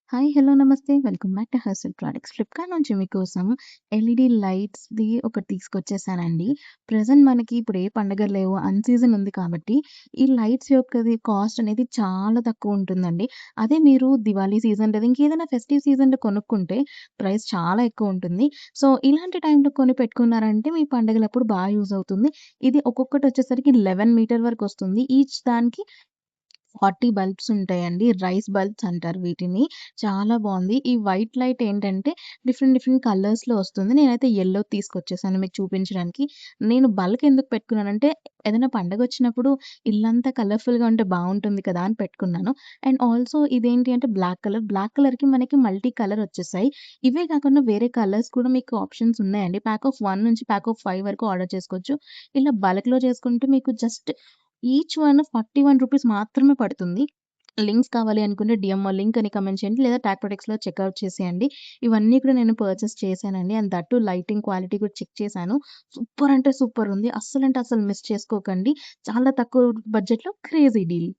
Hi. Hello. నమస్తే. Welcome back to Harshal products. Flipkart నుంచి మీకోసం ఎల్ఈడీ లైట్స్‌ది ఒకటి తీసుకొచ్చేసానండి. ప్రెజెంట్ మనకి ఇప్పుడు ఏ పండగలు లేవు. సీజన్ ఉంది కాబట్టి, ఈ లైట్స్ యొక్కది కాస్ట్ అనేది చాలా తక్కువుంటుందండి. అదే మీరు దివాళీ సీజన్ లేదా ఇంకేదైనా ఫెస్టివ్ సీజన్‌లో కొనుక్కుంటే ప్రైస్ చాలా ఎక్కువుంటుంది. సో, ఇలాంటి టైంలో కొని పెట్టుకున్నారంటే మీ పండగలప్పుడు యూజ్ అవుతుంది. ఇది ఒక్కొక్కటొచ్చేసరికి 11 మీటర్ వరకొస్తుంది. ఈచ్ దానికి 40 బల్బ్స్ ఉంటాయండి. రైస్ బల్బ్స్ అంటారు వీటిని. చాలా బావుంది. ఈ వైట్ లైట్ ఏంటంటే డిఫరెంట్ డిఫరెంట్ కలర్స్‌లో వస్తుంది. నేనైతే యెల్లో తీసుకొచ్చేసాను మీకు చూపించడానికి. నేను బల్క్ ఎందుకు పెట్టుకున్నానంటే ఏదైనా పండగొచ్చినప్పుడు ఇల్లంతా కలర్‌ఫుల్‌గా ఉంటే బావుంటుంది కదా! అని పెట్టుకున్నాను. అండ్ ఆల్సో ఇదేంటి అంటే బ్లాక్ కలర్. బ్లాక్ కలర్‌కి మనకి మల్టీ కలర్ వచ్చేసాయి. ఇవే కాకుండా వేరే కలర్స్ కూడా మీకు ఆప్షన్స్ ఉన్నాయండి. ప్యాక్ ఆఫ్ 1 నుంచి ప్యాక్ ఆఫ్ 5 వరకు ఆర్డర్ చేసుకోవచ్చు. ఇలా బల్క్‌లో చేసుకుంటే మీకు జస్ట్ ఈచ్ వన్ రూ. 41 మాత్రమే పడుతుంది. లింక్స్ కావాలి అనుకుంటే డీఎంఓ లింక్ అని కామెంట్ చేయండి. లేదా టాగ్ ప్రొడక్ట్స్‌లో చెక్‌ఔట్ చేసేయండి. ఇవన్నీ కూడా నేను పర్చేస్ చేశానండి. And that two lighting quality కూడా చెక్ చేశాను. సూపర్ అంటే సూపర్ ఉంది. అస్సలంటే అస్సలు మిస్ చేసుకోకండి. చాలా తక్కువ బడ్జెట్‌లో క్రేజీ డీల్.